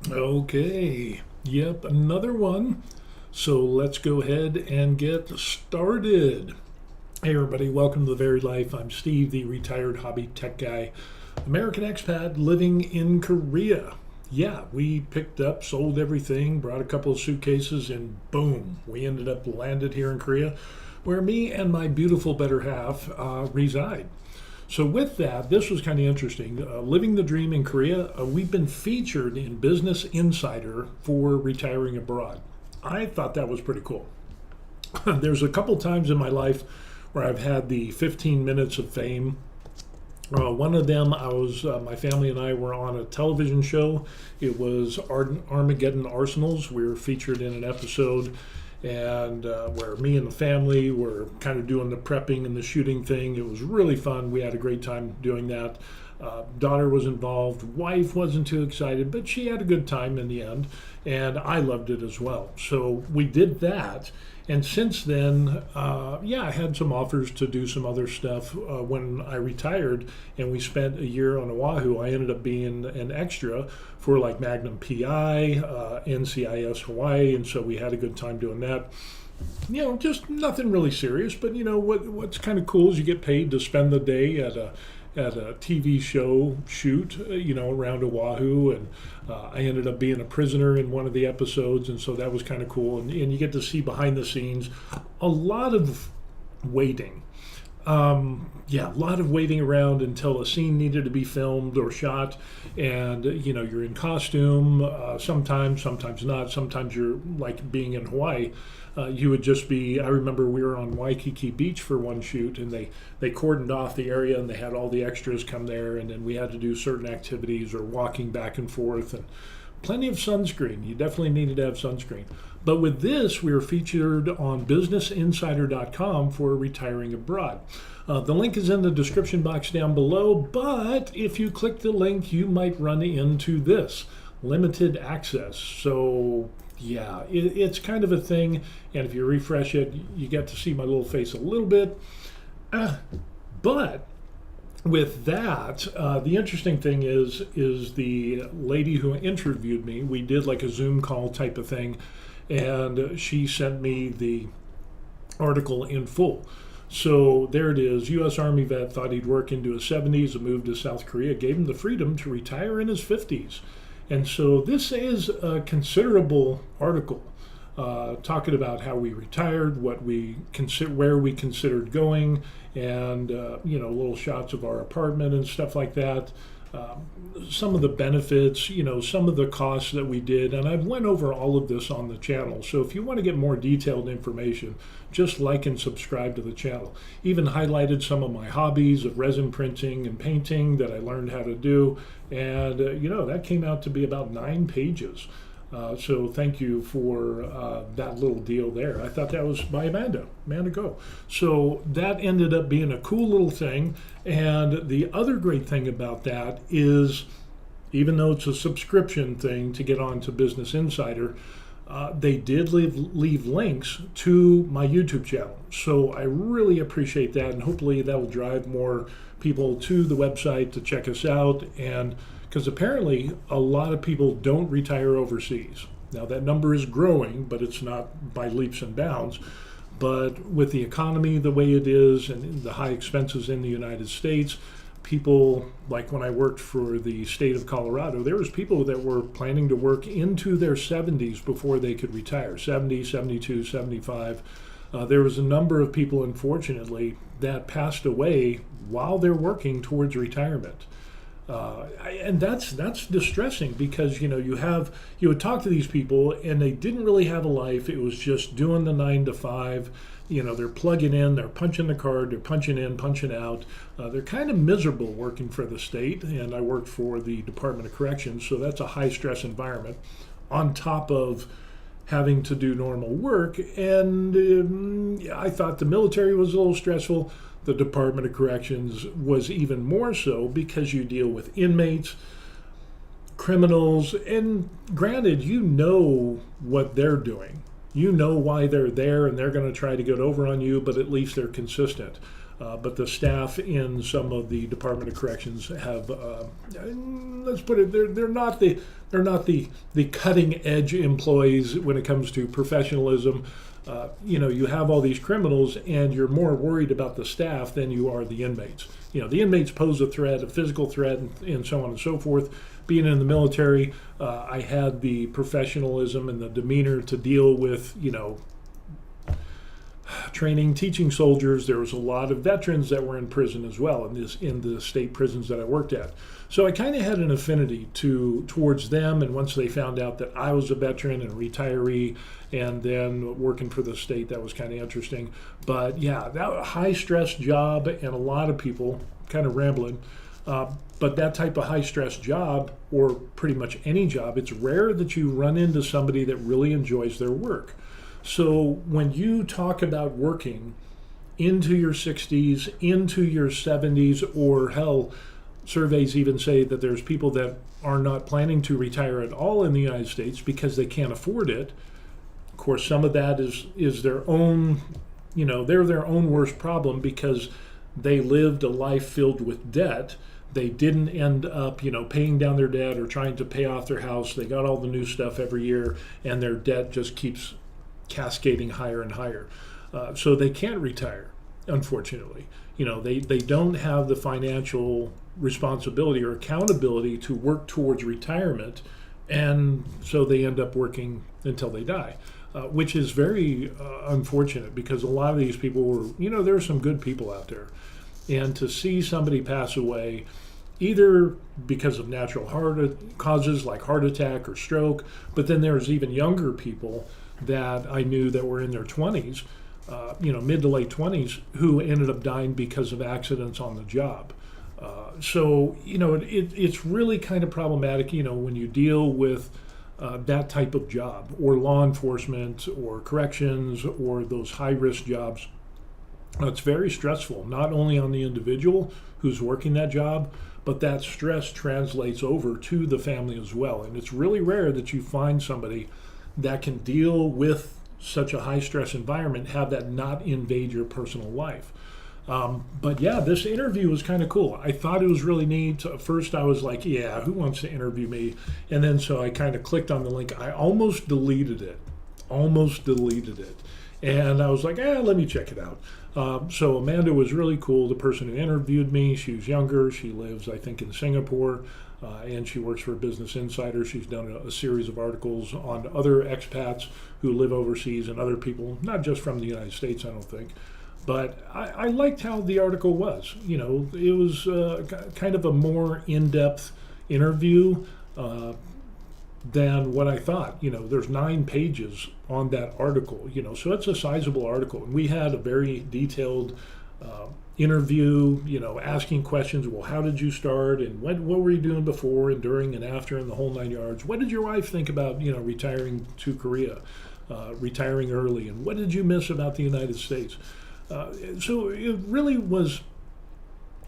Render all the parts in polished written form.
Okay, yep, another one. So let's go ahead and get started. Hey, everybody, welcome to The Varied Life. I'm Steve, the retired hobby tech guy, American expat living in Korea. Yeah, we picked up, sold everything, brought a couple of suitcases, and boom, we ended up landed here in Korea, where me and my beautiful better half reside. So with that, this was kind of interesting. Living the Dream in Korea, we've been featured in Business Insider for retiring abroad. I thought that was pretty cool. There's a couple times in my life where I've had the 15 minutes of fame. One of them, my family and I were on a television show. It was Armageddon Arsenals. We were featured in an episode, and where me and the family were kind of doing the prepping and the shooting thing. It was really fun. We had a great time doing that. Daughter was involved. Wife wasn't too excited, but she had a good time in the end, and I loved it as well. So we did that. And since then, I had some offers to do some other stuff. When I retired and we spent a year on Oahu, I ended up being an extra for like Magnum PI, NCIS Hawaii, and so we had a good time doing that. Just nothing really serious, but what's kind of cool is you get paid to spend the day at a TV show shoot, around Oahu, and I ended up being a prisoner in one of the episodes, and so that was kind of cool. And you get to see behind the scenes, a lot of waiting. A lot of waiting around until a scene needed to be filmed or shot, and you're in costume. Sometimes not. Sometimes you're like being in Hawaii. You would just be. I remember we were on Waikiki Beach for one shoot, and they cordoned off the area, and they had all the extras come there, and then we had to do certain activities or walking back and forth, and plenty of sunscreen. You definitely needed to have sunscreen. But with this, we were featured on BusinessInsider.com for retiring abroad. The link is in the description box down below, but if you click the link, you might run into this limited access. So it's kind of a thing, and if you refresh it, you get to see my little face a little bit. But with that, the interesting thing is the lady who interviewed me. We did like a Zoom call type of thing, and she sent me the article in full. So there it is. U.S. Army vet thought he'd work into his 70s and moved to South Korea, gave him the freedom to retire in his 50s. And so this is a considerable article talking about how we retired, what we where we considered going, and little shots of our apartment and stuff like that. Some of the benefits, some of the costs that we did, and I've went over all of this on the channel. So if you want to get more detailed information, just like and subscribe to the channel. Even highlighted some of my hobbies of resin printing and painting that I learned how to do, and that came out to be about 9 pages. So thank you for that little deal there. I thought that was by Amanda Go. So that ended up being a cool little thing. And the other great thing about that is, even though it's a subscription thing to get on to Business Insider, they did leave links to my YouTube channel. So I really appreciate that, and hopefully that will drive more people to the website to check us out. And because apparently a lot of people don't retire overseas. Now that number is growing, but it's not by leaps and bounds. But with the economy the way it is and the high expenses in the United States, people, like when I worked for the state of Colorado, there was people that were planning to work into their 70s before they could retire, 70, 72, 75. There was a number of people, unfortunately, that passed away while they're working towards retirement. And that's distressing, because you would talk to these people and they didn't really have a life. It was just doing the 9 to 5. They're plugging in, they're punching the card, they're punching in, punching out. They're kind of miserable working for the state, and I worked for the Department of Corrections, so that's a high stress environment on top of having to do normal work. And I thought the military was a little stressful. The Department of Corrections was even more so, because you deal with inmates, criminals, and granted, what they're doing. You know why they're there, and they're going to try to get over on you, but at least they're consistent. But the staff in some of the Department of Corrections have, let's put it, they're not the cutting edge employees when it comes to professionalism. You have all these criminals, and you're more worried about the staff than you are the inmates. The inmates pose a threat, a physical threat, and so on and so forth. Being in the military, I had the professionalism and the demeanor to deal with, training, teaching soldiers. There was a lot of veterans that were in prison as well in the state prisons that I worked at. So I kind of had an affinity towards them. And once they found out that I was a veteran and a retiree, and then working for the state, that was kind of interesting. But yeah, that was a high stress job, and a lot of people kind of rambling. But that type of high stress job, or pretty much any job, it's rare that you run into somebody that really enjoys their work. So when you talk about working into your 60s, into your 70s, or hell, surveys even say that there's people that are not planning to retire at all in the United States because they can't afford it. Of course, some of that is their own, they're their own worst problem because they lived a life filled with debt. They didn't end up, paying down their debt or trying to pay off their house. They got all the new stuff every year, and their debt just keeps cascading higher and higher. So they can't retire, unfortunately. They don't have the financial responsibility or accountability to work towards retirement, and so they end up working until they die, which is very unfortunate because a lot of these people were, there are some good people out there. And to see somebody pass away, either because of natural causes like heart attack or stroke, but then there's even younger people that I knew that were in their 20s, mid to late 20s, who ended up dying because of accidents on the job. So it's really kind of problematic, when you deal with that type of job, or law enforcement, or corrections, or those high-risk jobs. It's very stressful, not only on the individual who's working that job, but that stress translates over to the family as well. And it's really rare that you find somebody that can deal with such a high stress environment, have that not invade your personal life. But yeah, this interview was kind of cool. I thought it was really neat. At first I was like, yeah, who wants to interview me? And then so I kind of clicked on the link. I almost deleted it. And I was like, let me check it out. So Amanda was really cool, the person who interviewed me. She was younger. She lives, I think, in Singapore. And she works for Business Insider. She's done a series of articles on other expats who live overseas and other people, not just from the United States, I don't think. But I liked how the article was. It was kind of a more in-depth interview than what I thought. There's 9 pages on that article, so it's a sizable article. And we had a very detailed interview, asking questions. Well, how did you start, and what were you doing before and during and after, and the whole 9 yards? What did your wife think about retiring to Korea, retiring early, and what did you miss about the United States? So it really was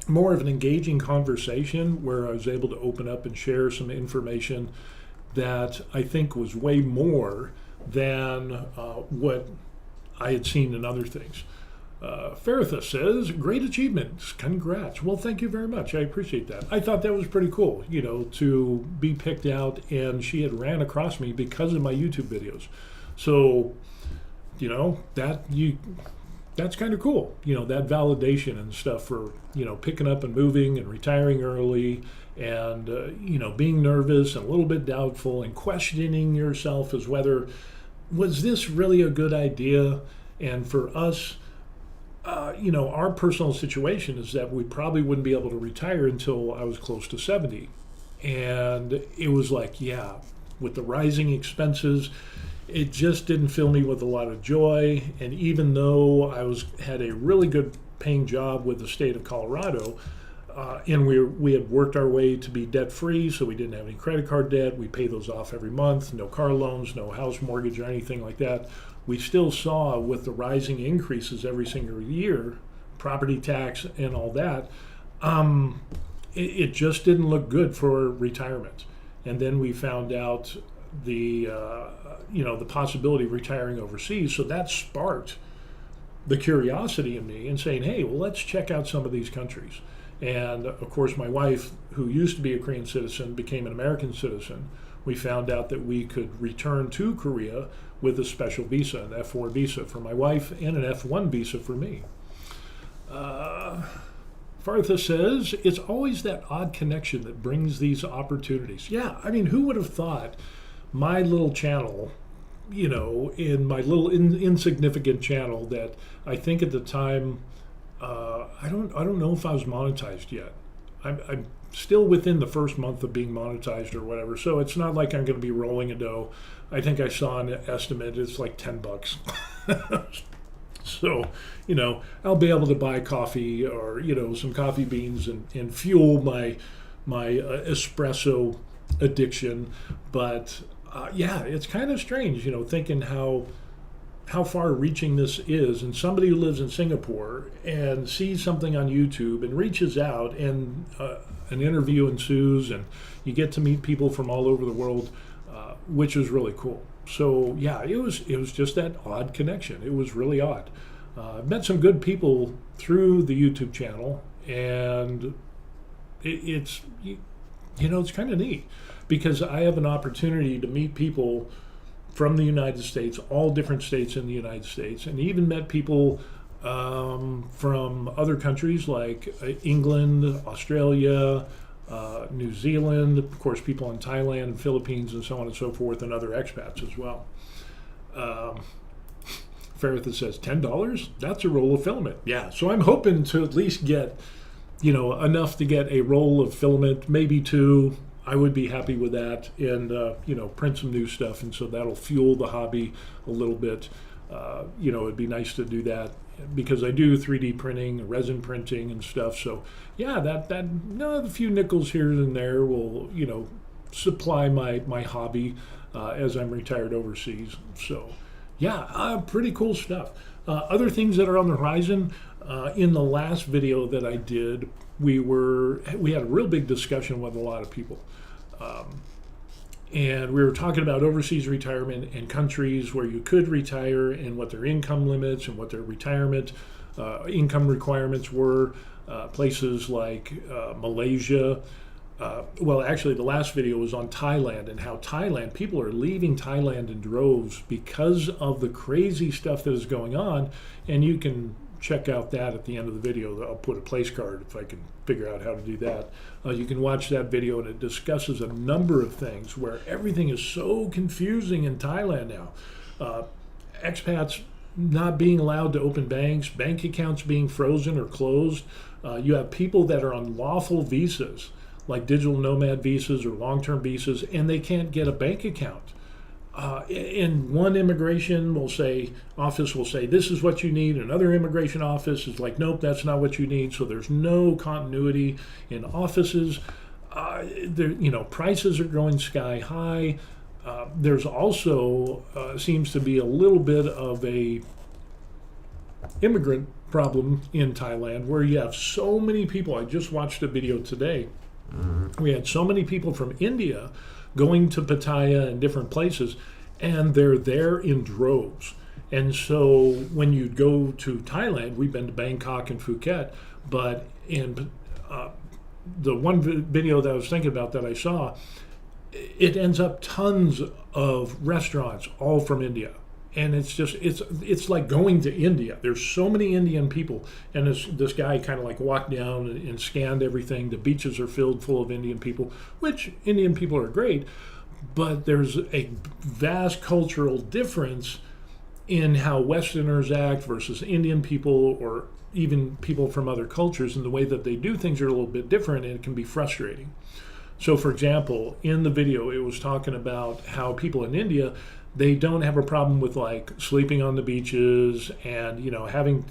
more of an engaging conversation where I was able to open up and share some information that I think was way more than what I had seen in other things. Faritha says, great achievements, congrats. Well, thank you very much. I appreciate that. I thought that was pretty cool, to be picked out, and she had ran across me because of my YouTube videos. So, that's kind of cool, that validation and stuff for, picking up and moving and retiring early and, being nervous and a little bit doubtful and questioning yourself as whether, was this really a good idea? And for us, our personal situation is that we probably wouldn't be able to retire until I was close to 70. And it was like, yeah, with the rising expenses, it just didn't fill me with a lot of joy. And even though I had a really good paying job with the state of Colorado, and we had worked our way to be debt free, so we didn't have any credit card debt. We pay those off every month, no car loans, no house mortgage or anything like that. We still saw with the rising increases every single year, property tax and all that, it just didn't look good for retirement. And then we found out the possibility of retiring overseas. So that sparked the curiosity in me and saying, hey, well, let's check out some of these countries. And of course, my wife, who used to be a Korean citizen, became an American citizen. We found out that we could return to Korea with a special visa, an F4 visa for my wife and an F1 visa for me. Fartha says, it's always that odd connection that brings these opportunities. Yeah, I mean, who would have thought my little channel, in my little insignificant channel that I think at the time, I don't know if I was monetized yet. I'm still within the first month of being monetized or whatever, so it's not like I'm going to be rolling a dough. I think I saw an estimate, it's like $10. So, I'll be able to buy coffee or, some coffee beans and fuel my espresso addiction. But yeah, it's kind of strange, thinking how far reaching this is. And somebody who lives in Singapore and sees something on YouTube and reaches out and an interview ensues and you get to meet people from all over the world, which is really cool. So yeah, it was just that odd connection. It was really odd. I've met some good people through the YouTube channel, and it's kind of neat because I have an opportunity to meet people from the United States, all different states in the United States, and even met people from other countries like England, Australia, New Zealand, of course, people in Thailand and Philippines and so on and so forth, and other expats as well. Faritha says, $10? That's a roll of filament. Yeah, so I'm hoping to at least get, enough to get a roll of filament, maybe two. I would be happy with that, and, print some new stuff, and so that'll fuel the hobby a little bit. It'd be nice to do that because I do 3D printing, resin printing and stuff. So yeah, that a few nickels here and there will, supply my hobby as I'm retired overseas. So yeah, pretty cool stuff. Other things that are on the horizon, in the last video that I did, we had a real big discussion with a lot of people. And we were talking about overseas retirement and countries where you could retire and what their income limits and what their retirement income requirements were. Places like Malaysia. Well, actually, the last video was on Thailand and how people are leaving Thailand in droves because of the crazy stuff that is going on. And you can check out that at the end of the video. I'll put a place card if I can figure out how to do that. You can watch that video, and it discusses a number of things where everything is so confusing in Thailand now. Expats not being allowed to open banks, bank accounts being frozen or closed. You have people that are on lawful visas, like digital nomad visas or long-term visas, and they can't get a bank account. And one immigration office will say, this is what you need. Another immigration office is like, nope, that's not what you need. So there's no continuity in offices. Prices are going sky high. There's also seems to be a little bit of a immigrant problem in Thailand where you have so many people. I just watched a video today. We had so many people from India going to Pattaya and different places, and they're there in droves. And so when you go to Thailand, we've been to Bangkok and Phuket, but in the one video that I was thinking about that I saw, it ends up tons of restaurants all from India. And it's like going to India. There's so many Indian people, and this guy kind of like walked down and scanned everything. The beaches are filled full of Indian people, which Indian people are great, but there's a vast cultural difference in how Westerners act versus Indian people or even people from other cultures, and the way that they do things are a little bit different, and it can be frustrating. So for example, in the video, it was talking about how people in India, they don't have a problem with like sleeping on the beaches and, having,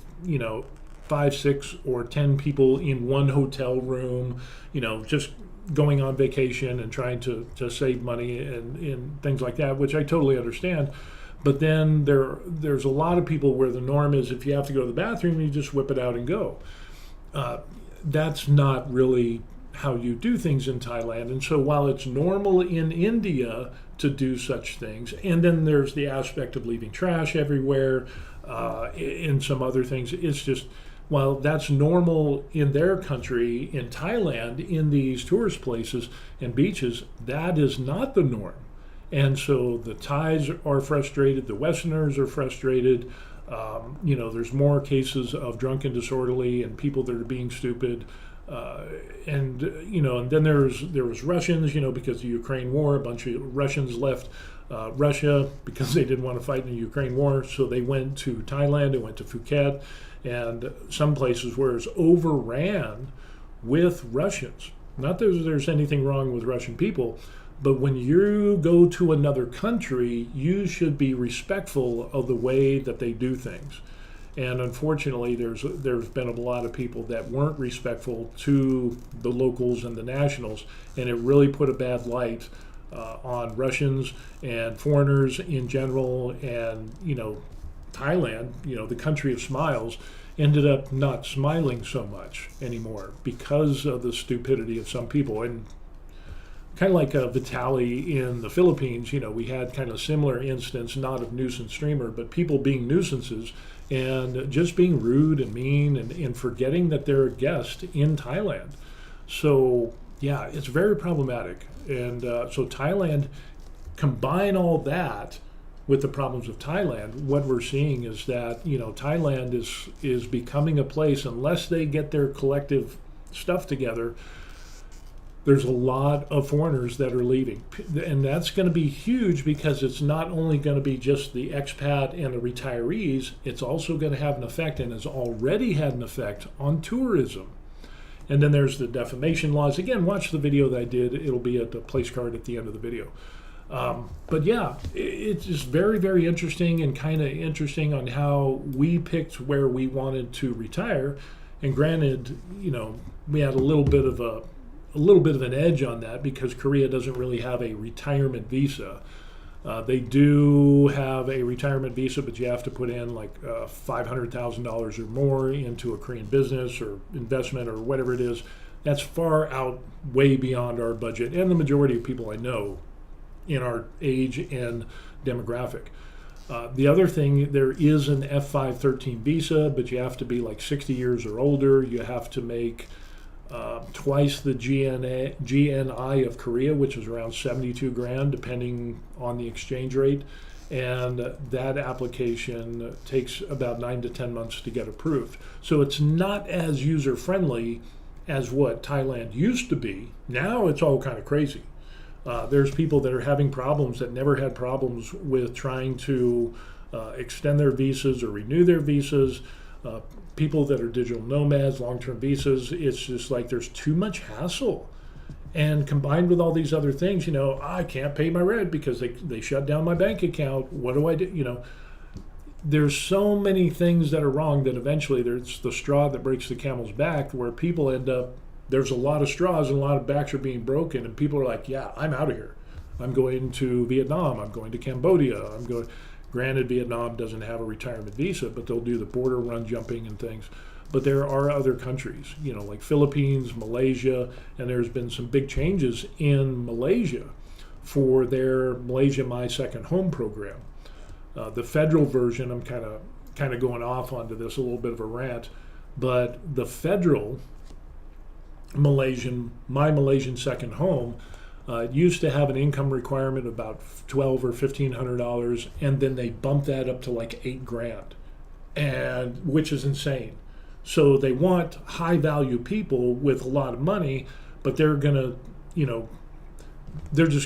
5, 6, or 10 people in one hotel room, just going on vacation and trying to save money and things like that, which I totally understand. But then there's a lot of people where the norm is if you have to go to the bathroom, you just whip it out and go. That's not really how you do things in Thailand. And so while it's normal in India to do such things, and then there's the aspect of leaving trash everywhere, in some other things, it's just, while that's normal in their country, in Thailand, in these tourist places and beaches, that is not the norm. And so the Thais are frustrated, the Westerners are frustrated. There's more cases of drunken disorderly and people that are being stupid. And then there was Russians, because of the Ukraine war, a bunch of Russians left Russia because they didn't want to fight in the Ukraine war. So they went to Thailand, they went to Phuket, and some places where it's overran with Russians. Not that there's anything wrong with Russian people, but when you go to another country, you should be respectful of the way that they do things. And unfortunately, there's been a lot of people that weren't respectful to the locals and the nationals, and it really put a bad light on Russians and foreigners in general. And Thailand, the country of smiles, ended up not smiling so much anymore because of the stupidity of some people. And kind of like Vitaly in the Philippines, we had kind of a similar instance, not of nuisance streamer, but people being nuisances and just being rude and mean and forgetting that they're a guest in Thailand. So yeah, it's very problematic. And so Thailand, combine all that with the problems of Thailand, what we're seeing is that, Thailand is becoming a place, unless they get their collective stuff together, there's a lot of foreigners that are leaving. And that's going to be huge, because it's not only going to be just the expat and the retirees, it's also going to have an effect, and has already had an effect, on tourism. And then there's the defamation laws. Again, watch the video that I did. It'll be at the place card at the end of the video. But yeah, it's just very, very interesting, and kind of interesting on how we picked where we wanted to retire. And granted, we had a little bit of an edge on that, because Korea doesn't really have a retirement visa. They do have a retirement visa, but you have to put in like $500,000 or more into a Korean business or investment or whatever it is. That's far out, way beyond our budget, and the majority of people I know in our age and demographic. The other thing, there is an F513 visa, but you have to be like 60 years or older. You have to make twice the GNI of Korea, which is around 72 grand, depending on the exchange rate. And that application takes about 9 to 10 months to get approved. So it's not as user-friendly as what Thailand used to be. Now it's all kind of crazy. There's people that are having problems that never had problems with trying to extend their visas or renew their visas. People that are digital nomads, long-term visas, it's just like there's too much hassle. And combined with all these other things, I can't pay my rent because they shut down my bank account. What do I do? There's so many things that are wrong that eventually there's the straw that breaks the camel's back, where people end up, there's a lot of straws and a lot of backs are being broken, and people are like, yeah, I'm out of here. I'm going to Vietnam. I'm going to Cambodia. Granted, Vietnam doesn't have a retirement visa, but they'll do the border run jumping and things. But there are other countries, like Philippines, Malaysia, and there's been some big changes in Malaysia for their Malaysia My Second Home program. The federal version, I'm kind of going off onto this, a little bit of a rant, but the federal My Malaysian Second Home used to have an income requirement of about $1,200 or $1,500, and then they bumped that up to like $8 grand, and which is insane. So they want high value people with a lot of money, but they're just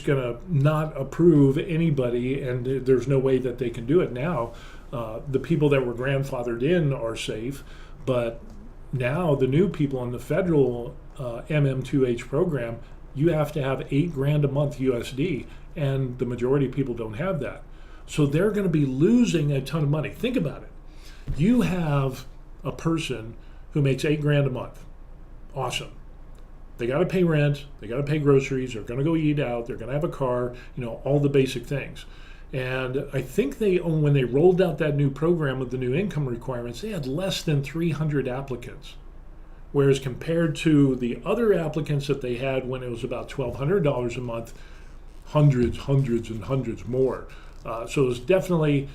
gonna not approve anybody, and there's no way that they can do it now. The people that were grandfathered in are safe, but now the new people in the federal MM2H program, you have to have $8 grand a month USD, and the majority of people don't have that. So they're going to be losing a ton of money. Think about it. You have a person who makes $8 grand a month. Awesome. They got to pay rent, they got to pay groceries, they're going to go eat out, they're going to have a car, all the basic things. And I think when they rolled out that new program with the new income requirements, they had less than 300 applicants. Whereas compared to the other applicants that they had when it was about $1,200 a month, hundreds and hundreds more. So it's definitely,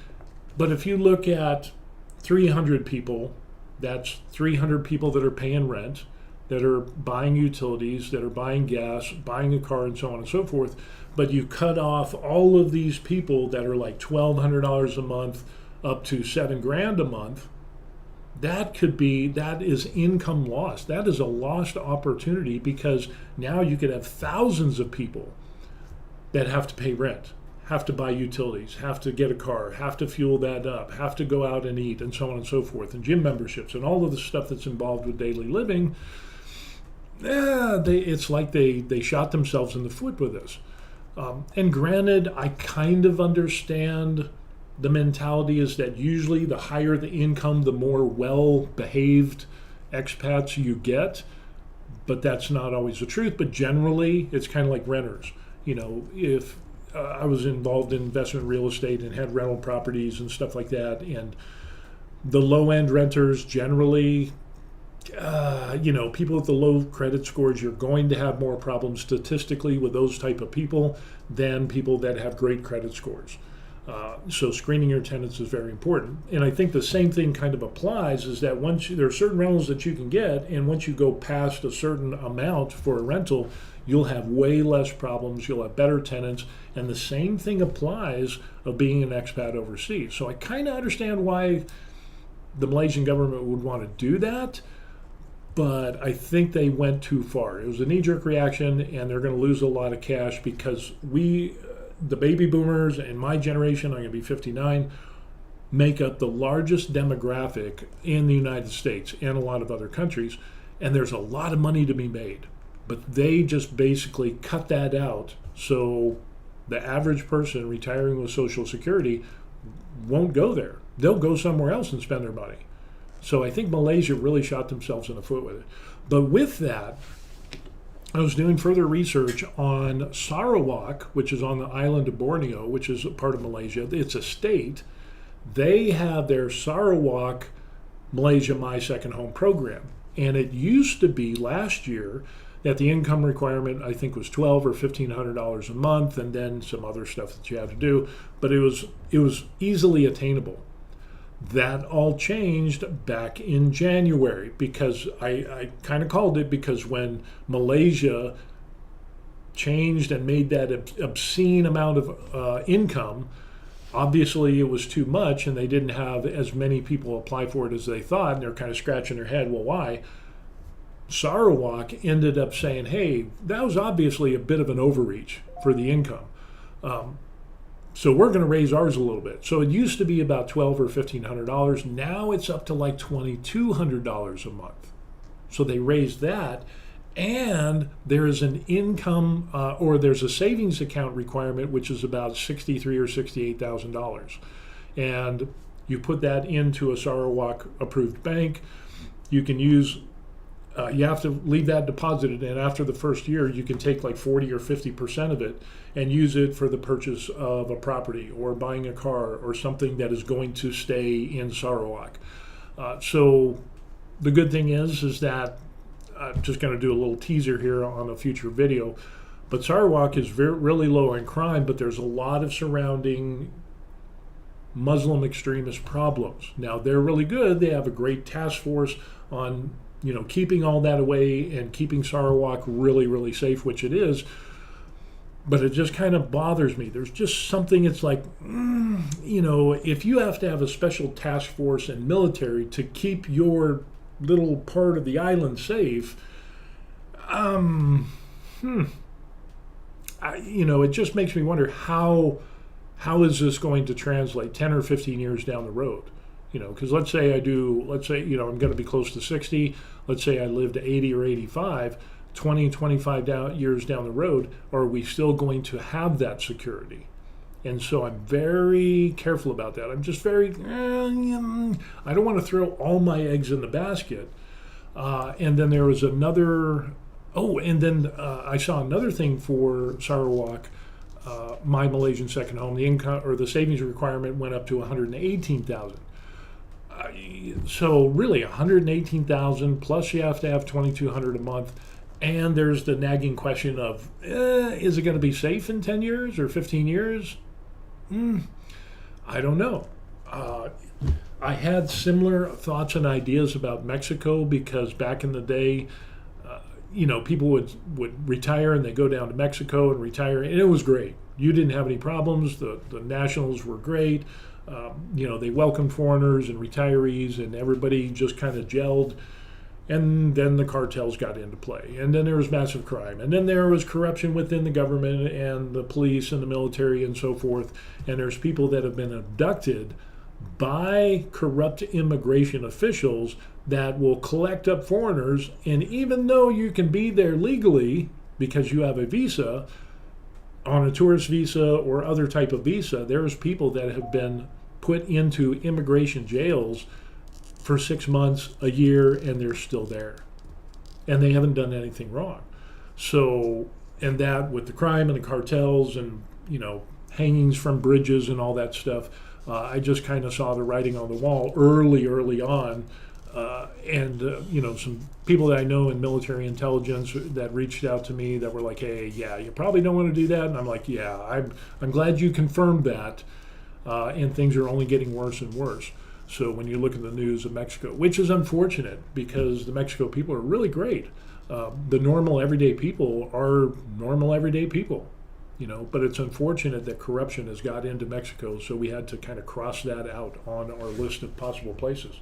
but if you look at 300 people, that's 300 people that are paying rent, that are buying utilities, that are buying gas, buying a car, and so on and so forth. But you cut off all of these people that are like $1,200 a month up to $7,000 a month. That is income loss. That is a lost opportunity, because now you could have thousands of people that have to pay rent, have to buy utilities, have to get a car, have to fuel that up, have to go out and eat, and so on and so forth, and gym memberships and all of the stuff that's involved with daily living. It's like they shot themselves in the foot with this. And granted, I kind of understand the mentality is that usually the higher the income, the more well-behaved expats you get, but that's not always the truth. But generally, it's kind of like renters. If I was involved in investment real estate and had rental properties and stuff like that, and the low-end renters generally, people with the low credit scores, you're going to have more problems statistically with those type of people than people that have great credit scores. So screening your tenants is very important. And I think the same thing kind of applies, is that there are certain rentals that you can get, and once you go past a certain amount for a rental, you'll have way less problems, you'll have better tenants, and the same thing applies of being an expat overseas. So I kind of understand why the Malaysian government would want to do that, but I think they went too far. It was a knee-jerk reaction, and they're going to lose a lot of cash, because the baby boomers and my generation, I'm going to be 59, make up the largest demographic in the United States and a lot of other countries, and there's a lot of money to be made. But they just basically cut that out, so the average person retiring with Social Security won't go there. They'll go somewhere else and spend their money. So I think Malaysia really shot themselves in the foot with it. But with that, I was doing further research on Sarawak, which is on the island of Borneo, which is a part of Malaysia. It's a state. They have their Sarawak Malaysia My Second Home program. And it used to be last year that the income requirement, I think, was $1,200 or $1,500 a month, and then some other stuff that you had to do. But it was easily attainable. That all changed back in January, because I kind of called it, because when Malaysia changed and made that obscene amount of income, obviously it was too much, and they didn't have as many people apply for it as they thought, and they're kind of scratching their head, well, why? Sarawak ended up saying, hey, that was obviously a bit of an overreach for the income. So we're going to raise ours a little bit. So it used to be about $1,200 or $1,500. Now it's up to like $2,200 a month. So they raised that, and there is an income or there's a savings account requirement, which is about $63,000 or $68,000. And you put that into a Sarawak approved bank. You can use you have to leave that deposited, and after the first year, you can take like 40 or 50% of it and use it for the purchase of a property or buying a car or something that is going to stay in Sarawak. So the good thing is that I'm just going to do a little teaser here on a future video, but Sarawak is really low in crime, but there's a lot of surrounding Muslim extremist problems. Now, they're really good. They have a great task force on keeping all that away and keeping Sarawak really, really safe, which it is. But it just kind of bothers me. There's just something, it's like, if you have to have a special task force and military to keep your little part of the island safe, it just makes me wonder how is this going to translate 10 or 15 years down the road? Because let's say I'm going to be close to 60. Let's say I live to 80 or 85, 20, 25 years down the road. Are we still going to have that security? And so I'm very careful about that. I'm just very, I don't want to throw all my eggs in the basket. And then there was another, I saw another thing for Sarawak, My Malaysian Second Home. The income or the savings requirement went up to $118,000. So really 118,000 plus you have to have 2,200 a month. And there's the nagging question of, is it going to be safe in 10 years or 15 years? I don't know. I had similar thoughts and ideas about Mexico because back in the day, people would retire and they go down to Mexico and retire, and it was great. You didn't have any problems. The nationals were great. They welcomed foreigners and retirees, and everybody just kind of gelled. And then the cartels got into play. And then there was massive crime. And then there was corruption within the government and the police and the military and so forth. And there's people that have been abducted by corrupt immigration officials that will collect up foreigners. And even though you can be there legally because you have a visa, on a tourist visa or other type of visa, there's people that have been put into immigration jails for 6 months, a year, and they're still there. And they haven't done anything wrong. So, and that with the crime and the cartels and, hangings from bridges and all that stuff, I just kind of saw the writing on the wall early on. Some people that I know in military intelligence that reached out to me that were like, hey, yeah, you probably don't want to do that. And I'm like, yeah, I'm glad you confirmed that. And things are only getting worse and worse. So when you look at the news of Mexico, which is unfortunate because the Mexico people are really great. The normal everyday people are normal everyday people, but it's unfortunate that corruption has got into Mexico. So we had to kind of cross that out on our list of possible places.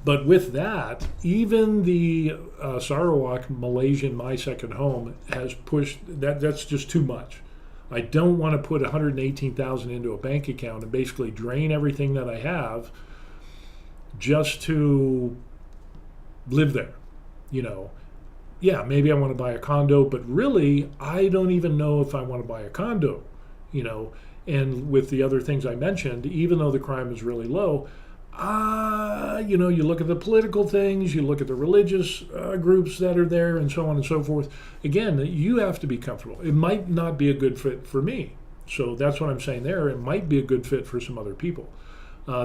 But with that, even the Sarawak, Malaysian, my second home, has pushed that's just too much. I don't want to put 118,000 into a bank account and basically drain everything that I have just to live there. Yeah, maybe I want to buy a condo, but really I don't even know if I want to buy a condo, and with the other things I mentioned, even though the crime is really low, you look at the political things, you look at the religious groups that are there and so on and so forth. Again, you have to be comfortable. It might not be a good fit for me. So that's what I'm saying there. It might be a good fit for some other people.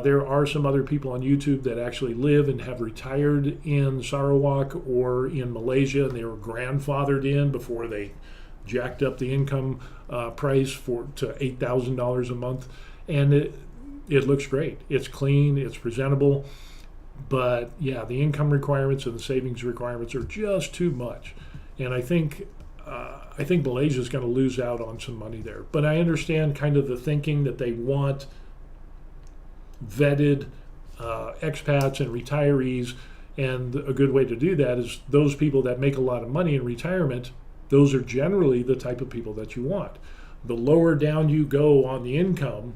There are some other people on YouTube that actually live and have retired in Sarawak or in Malaysia, and they were grandfathered in before they jacked up the income price to $8,000 a month. And it looks great. It's clean, it's presentable. But yeah, the income requirements and the savings requirements are just too much. And I think Malaysia is going to lose out on some money there. But I understand kind of the thinking that they want vetted expats and retirees, and a good way to do that is those people that make a lot of money in retirement. Those are generally the type of people that you want. The lower down you go on the income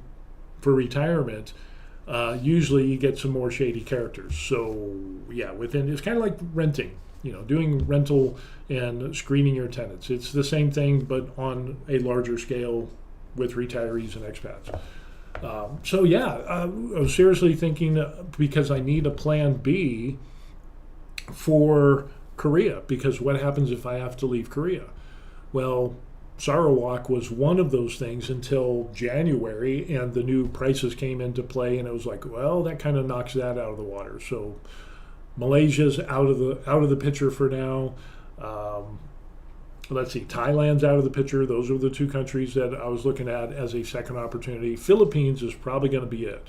for retirement, usually you get some more shady characters. So yeah, it's kind of like renting, doing rental and screening your tenants. It's the same thing, but on a larger scale with retirees and expats. I was seriously thinking because I need a plan B for Korea, because what happens if I have to leave Korea? Well, Sarawak was one of those things until January, and the new prices came into play, and it was like, well, that kind of knocks that out of the water. So Malaysia's out of the picture for now. Let's see, Thailand's out of the picture. Those are the two countries that I was looking at as a second opportunity. Philippines is probably going to be it,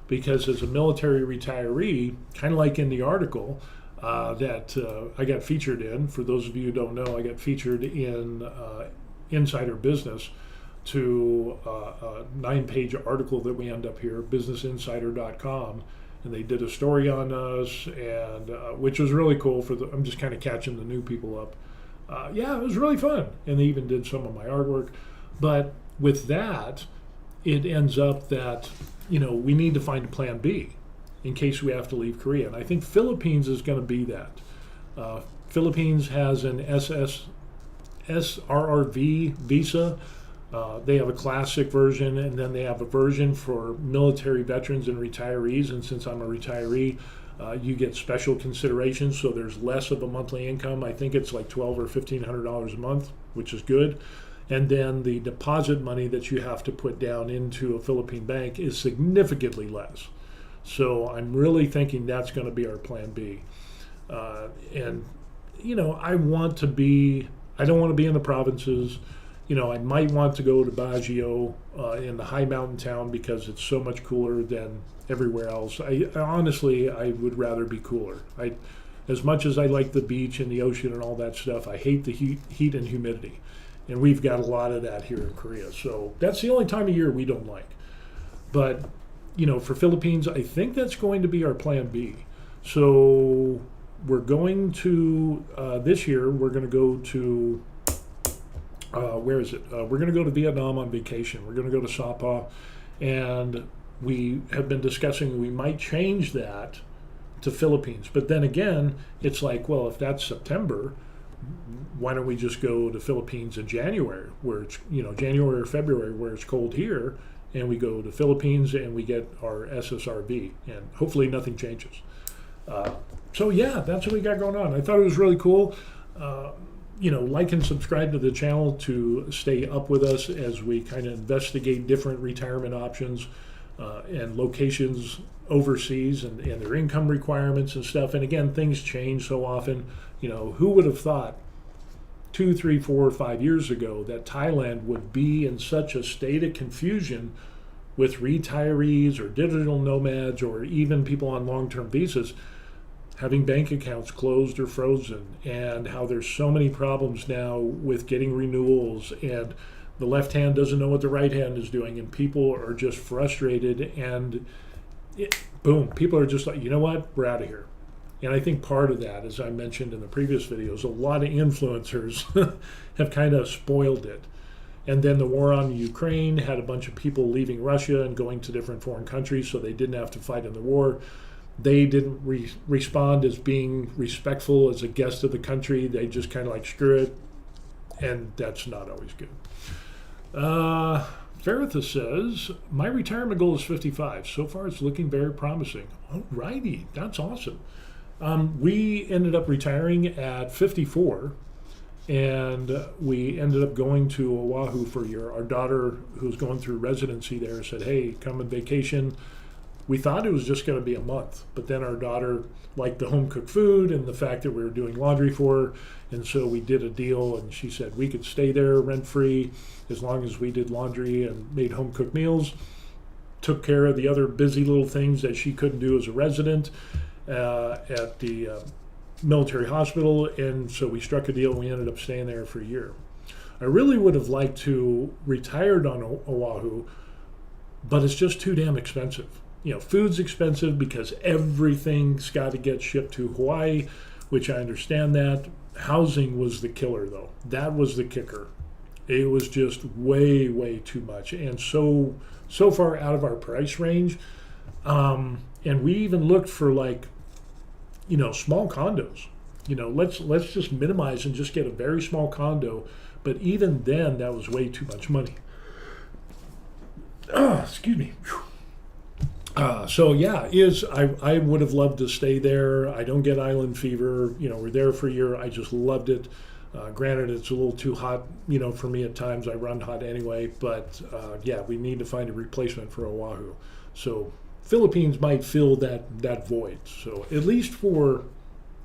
because as a military retiree, kind of like in the article that I got featured in, for those of you who don't know, I got featured in Insider Business to a 9-page article that we end up here, businessinsider.com, and they did a story on us, and which was really cool. I'm just kind of catching the new people up. It was really fun, and they even did some of my artwork. But with that, it ends up that we need to find a plan B in case we have to leave Korea, and I think Philippines is going to be that. Philippines has an SRRV visa. They have a classic version, and then they have a version for military veterans and retirees. And since I'm a retiree, you get special considerations, so there's less of a monthly income. I think it's like $1,200 or $1,500 a month, which is good. And then the deposit money that you have to put down into a Philippine bank is significantly less. So I'm really thinking that's going to be our plan B. And, I don't want to be in the provinces. I might want to go to Baguio in the high mountain town because it's so much cooler than everywhere else. Honestly, I would rather be cooler. As much as I like the beach and the ocean and all that stuff, I hate the heat and humidity. And we've got a lot of that here in Korea. So that's the only time of year we don't like. But, for Philippines, I think that's going to be our plan B. So we're going to, this year, we're going to go to, where is it? We're going to go to Vietnam on vacation. We're going to go to Sapa. And we have been discussing we might change that to Philippines. But then again, it's like, well, if that's September, why don't we just go to Philippines in January, where it's, January or February, where it's cold here, and we go to Philippines and we get our SSRB, and hopefully nothing changes. So yeah, that's what we got going on. I thought it was really cool. Like and subscribe to the channel to stay up with us as we kind of investigate different retirement options and locations overseas and their income requirements and stuff. And again, things change so often. Who would have thought 2, 3, 4, 5 years ago that Thailand would be in such a state of confusion with retirees or digital nomads or even people on long-term visas having bank accounts closed or frozen, and how there's so many problems now with getting renewals, and the left hand doesn't know what the right hand is doing, and people are just frustrated, and boom, people are just like, you know what, we're out of here. And I think part of that, as I mentioned in the previous videos, a lot of influencers have kind of spoiled it. And then the war on Ukraine had a bunch of people leaving Russia and going to different foreign countries so they didn't have to fight in the war. They didn't respond as being respectful as a guest of the country. They just kind of like, screw it. And that's not always good. Faritha says, my retirement goal is 55. So far, it's looking very promising. All righty, that's awesome. We ended up retiring at 54, and we ended up going to Oahu for a year. Our daughter, who's going through residency there, said, hey, come on vacation. We thought it was just going to be a month, but then our daughter liked the home-cooked food and the fact that we were doing laundry for her, and so we did a deal, and she said we could stay there rent-free as long as we did laundry and made home-cooked meals, took care of the other busy little things that she couldn't do as a resident at the military hospital, and so we struck a deal, and we ended up staying there for a year. I really would have liked to retired on Oahu, but it's just too damn expensive. Food's expensive because everything's got to get shipped to Hawaii, which I understand that. Housing was the killer, though. That was the kicker. It was just way, way too much, and so far out of our price range. And we even looked for small condos. Let's just minimize and just get a very small condo. But even then, that was way too much money. Excuse me. I would have loved to stay there. I don't get island fever. We're there for a year. I just loved it. Granted, it's a little too hot, for me at times. I run hot anyway. But we need to find a replacement for Oahu. So Philippines might fill that void. So at least for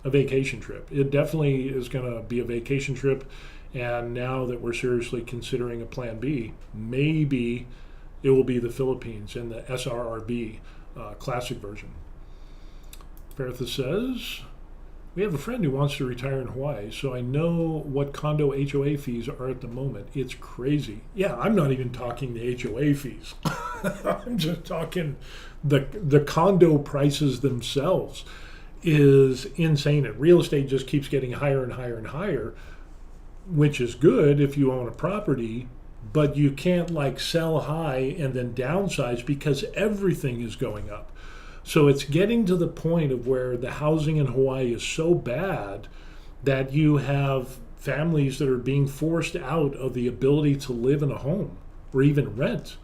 a vacation trip. It definitely is going to be a vacation trip. And now that we're seriously considering a plan B, maybe it will be the Philippines and the SRRB classic version. Bertha says, we have a friend who wants to retire in Hawaii, so I know what condo HOA fees are at the moment. It's crazy. Yeah, I'm not even talking the HOA fees. I'm just talking the condo prices themselves is insane. And real estate just keeps getting higher and higher and higher, which is good if you own a property, but you can't sell high and then downsize because everything is going up. So it's getting to the point of where the housing in Hawaii is so bad that you have families that are being forced out of the ability to live in a home or even rent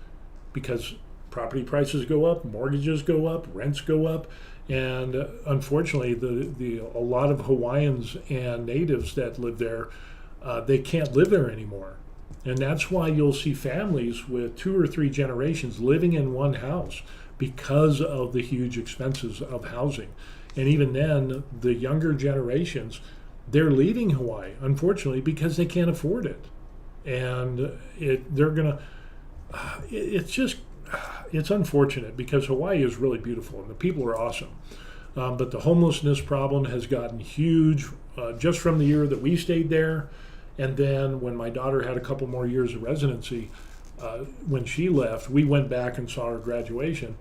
because property prices go up, mortgages go up, rents go up. And unfortunately, a lot of Hawaiians and natives that live there, they can't live there anymore. And that's why you'll see families with 2 or 3 generations living in one house because of the huge expenses of housing. And even then, the younger generations, they're leaving Hawaii, unfortunately, because they can't afford it. And it's unfortunate because Hawaii is really beautiful and the people are awesome. But the homelessness problem has gotten huge just from the year that we stayed there. And then when my daughter had a couple more years of residency, when she left, we went back and saw her graduation.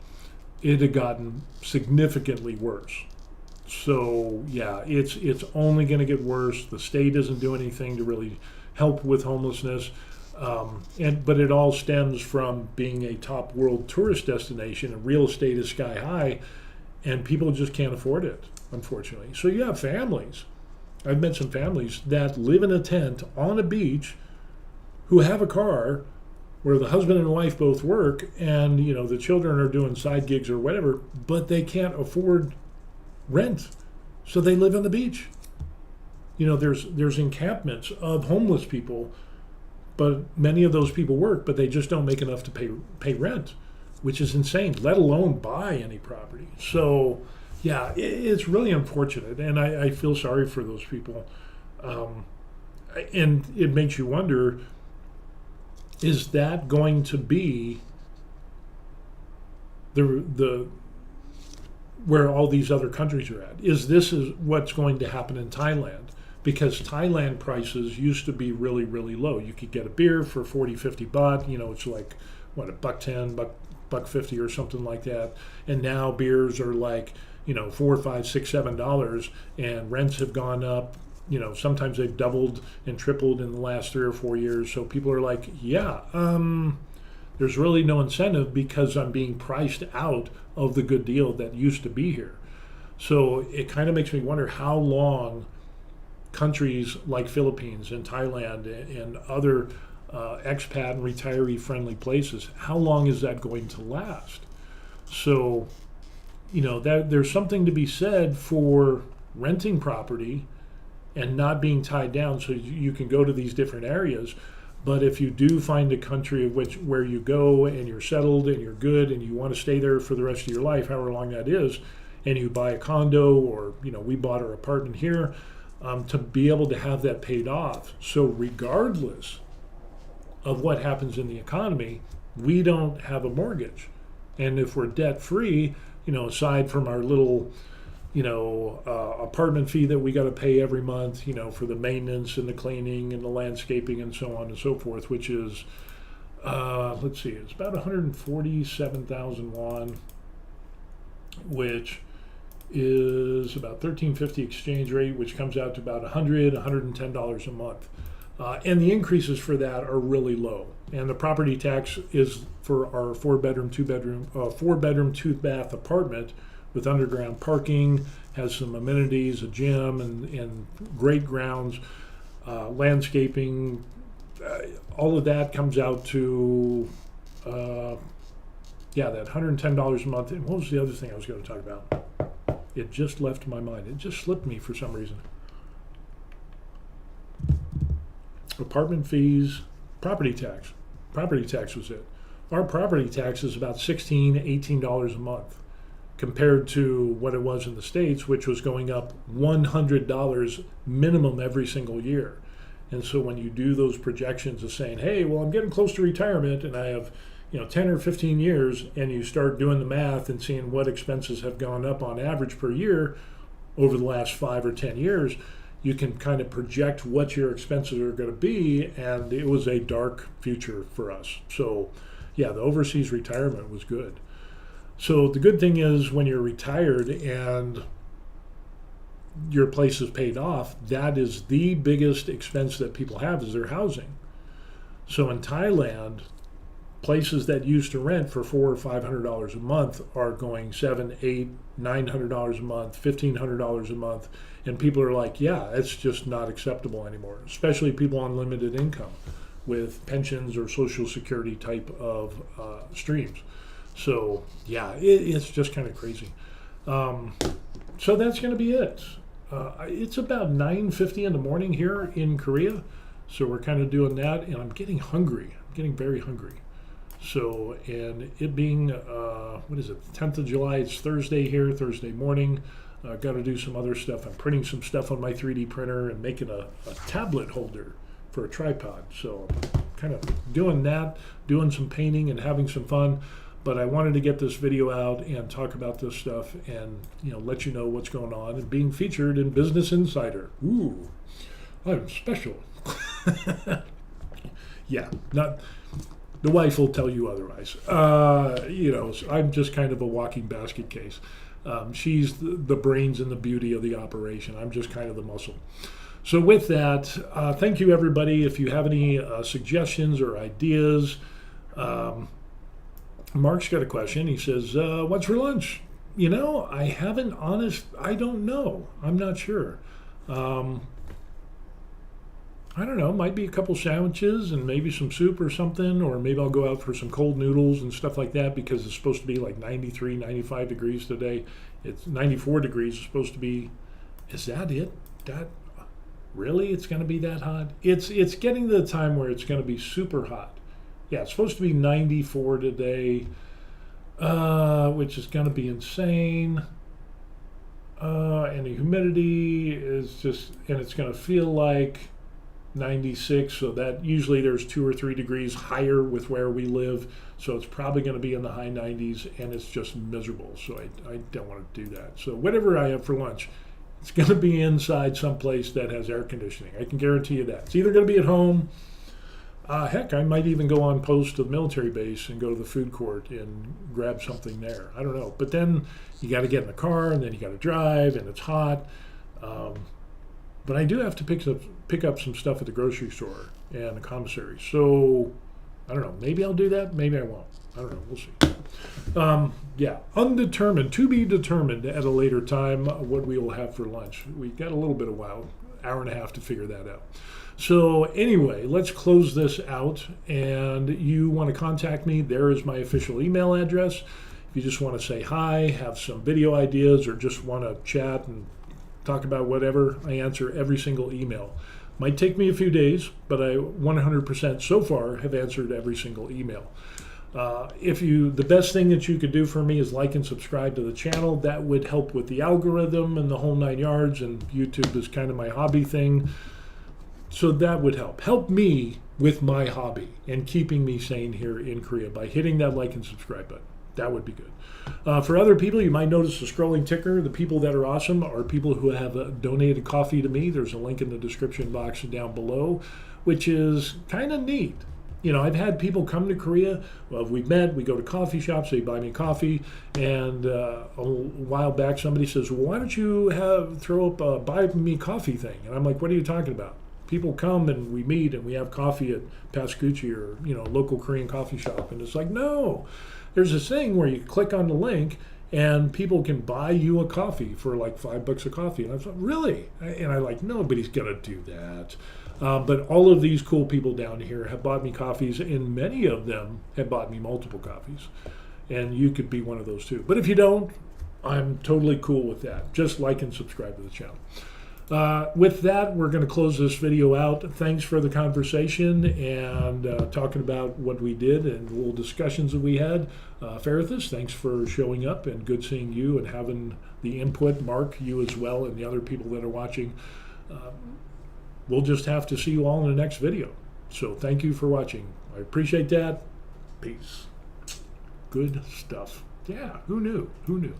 It had gotten significantly worse. So yeah, it's only going to get worse. The state doesn't do anything to really help with homelessness. But it all stems from being a top world tourist destination, and real estate is sky high, and people just can't afford it, unfortunately. So you have families. I've met some families that live in a tent on a beach who have a car where the husband and wife both work, and the children are doing side gigs or whatever, but they can't afford rent, so they live on the beach. There's encampments of homeless people, but many of those people work, but they just don't make enough to pay rent, which is insane, let alone buy any property. So yeah, it's really unfortunate, and I feel sorry for those people. And it makes you wonder, is that going to be the where all these other countries are at? Is what's going to happen in Thailand? Because Thailand prices used to be really, really low. You could get a beer for 40, 50 baht. It's like, what, $1.10, $1.50 or something like that. And now beers are like, $4, $5, $6, $7, and rents have gone up. Sometimes they've doubled and tripled in the last 3 or 4 years. So people are like, there's really no incentive because I'm being priced out of the good deal that used to be here. So it kind of makes me wonder how long countries like Philippines and Thailand and other expat and retiree friendly places, how long is that going to last? So, that there's something to be said for renting property and not being tied down so you can go to these different areas. But if you do find a country where you go and you're settled and you're good and you want to stay there for the rest of your life, however long that is, and you buy a condo or, we bought our apartment here, to be able to have that paid off. So regardless of what happens in the economy, we don't have a mortgage. And if we're debt free, aside from our little, apartment fee that we got to pay every month, for the maintenance and the cleaning and the landscaping and so on and so forth, which is, let's see, it's about 147,000 won, which is about $13.50 exchange rate, which comes out to about $110 a month. And the increases for that are really low. And the property tax is for our four bedroom, two bath apartment with underground parking, has some amenities, a gym and great grounds, landscaping. All of that comes out to, that $110 a month. And what was the other thing I was going to talk about? It just left my mind. It just slipped me for some reason. Apartment fees, property tax. Property tax was it. Our property tax is about $16, $18 a month compared to what it was in the States, which was going up $100 minimum every single year. And so when you do those projections of saying, hey, well, I'm getting close to retirement and I have 10 or 15 years, and you start doing the math and seeing what expenses have gone up on average per year over the last 5 or 10 years, you can kind of project what your expenses are going to be, and it was a dark future for us. So yeah, the overseas retirement was good. So the good thing is when you're retired and your place is paid off, that is the biggest expense that people have is their housing. So in Thailand, places that used to rent for $400 or $500 a month are going $700, $800, $900 a month, $1,500 a month, and people are like, yeah, it's just not acceptable anymore. Especially people on limited income with pensions or Social Security type of streams. So yeah, it's just kind of crazy. So that's going to be it. It's about 9:50 in the morning here in Korea, so we're kind of doing that, and I'm getting hungry. I'm getting very hungry. So, and it being, what is it, 10th of July, it's Thursday here, Thursday morning. Got to do some other stuff. I'm printing some stuff on my 3D printer and making a tablet holder for a tripod. So I'm kind of doing that, doing some painting and having some fun. But I wanted to get this video out and talk about this stuff and, you know, let you know what's going on and being featured in Business Insider. Ooh, I'm special. Yeah, not the wife will tell you otherwise. You know, I'm just kind of a walking basket case. She's the brains and the beauty of the operation. I'm just kind of the muscle. So with that, thank you, everybody. If you have any suggestions or ideas, Mark's got a question. He says, what's for lunch? You know, I don't know. I'm not sure. I don't know, might be a couple sandwiches and maybe some soup or something, or maybe I'll go out for some cold noodles and stuff like that because it's supposed to be like 93, 95 degrees today. It's 94 degrees. It's supposed to be, is that it? Really? It's going to be that hot? It's getting to the time where it's going to be super hot. Yeah, it's supposed to be 94 today, which is going to be insane. And the humidity is just, and it's going to feel like 96, so that usually there's 2 or 3 degrees higher with where we live, so it's probably going to be in the high 90s, and it's just miserable. So I don't want to do that. So whatever I have for lunch, it's going to be inside someplace that has air conditioning. I can guarantee you that. It's either going to be at home. Heck, I might even go on post to the military base and go to the food court and grab something there. I don't know. But then you got to get in the car, and then you got to drive, and it's hot. But I do have to pick up some stuff at the grocery store and the commissary. So I don't know. Maybe I'll do that. Maybe I won't. I don't know. We'll see. Yeah, undetermined. To be determined at a later time what we will have for lunch. We've got a little bit of while, hour and a half to figure that out. So anyway, let's close this out. And you want to contact me, there is my official email address. If you just want to say hi, have some video ideas, or just want to chat and talk about whatever, I answer every single email. Might take me a few days, but I 100% so far have answered every single email. The best thing that you could do for me is like and subscribe to the channel. That would help with the algorithm and the whole 9 yards, and YouTube is kind of my hobby thing. So that would help me with my hobby and keeping me sane here in Korea by hitting that like and subscribe button. That would be good. For other people, you might notice the scrolling ticker. The people that are awesome are people who have donated coffee to me. There's a link in the description box down below, which is kind of neat. You know, I've had people come to Korea. Well, we've met, we go to coffee shops, they buy me coffee. And a while back, somebody says, well, why don't you throw up a buy me coffee thing? And I'm like, what are you talking about? People come and we meet and we have coffee at Pascucci or, you know, local Korean coffee shop. And it's like, no. There's this thing where you click on the link and people can buy you a coffee for like $5 a coffee. And I thought, really? And I like, nobody's going to do that. But all of these cool people down here have bought me coffees, and many of them have bought me multiple coffees. And you could be one of those too. But if you don't, I'm totally cool with that. Just like and subscribe to the channel. With that, we're going to close this video out. Thanks for the conversation and talking about what we did and the little discussions that we had. Ferithus, thanks for showing up, and good seeing you and having the input. Mark, you as well, and the other people that are watching. We'll just have to see you all in the next video. So thank you for watching. I appreciate that. Peace. Good stuff. Yeah, who knew? Who knew?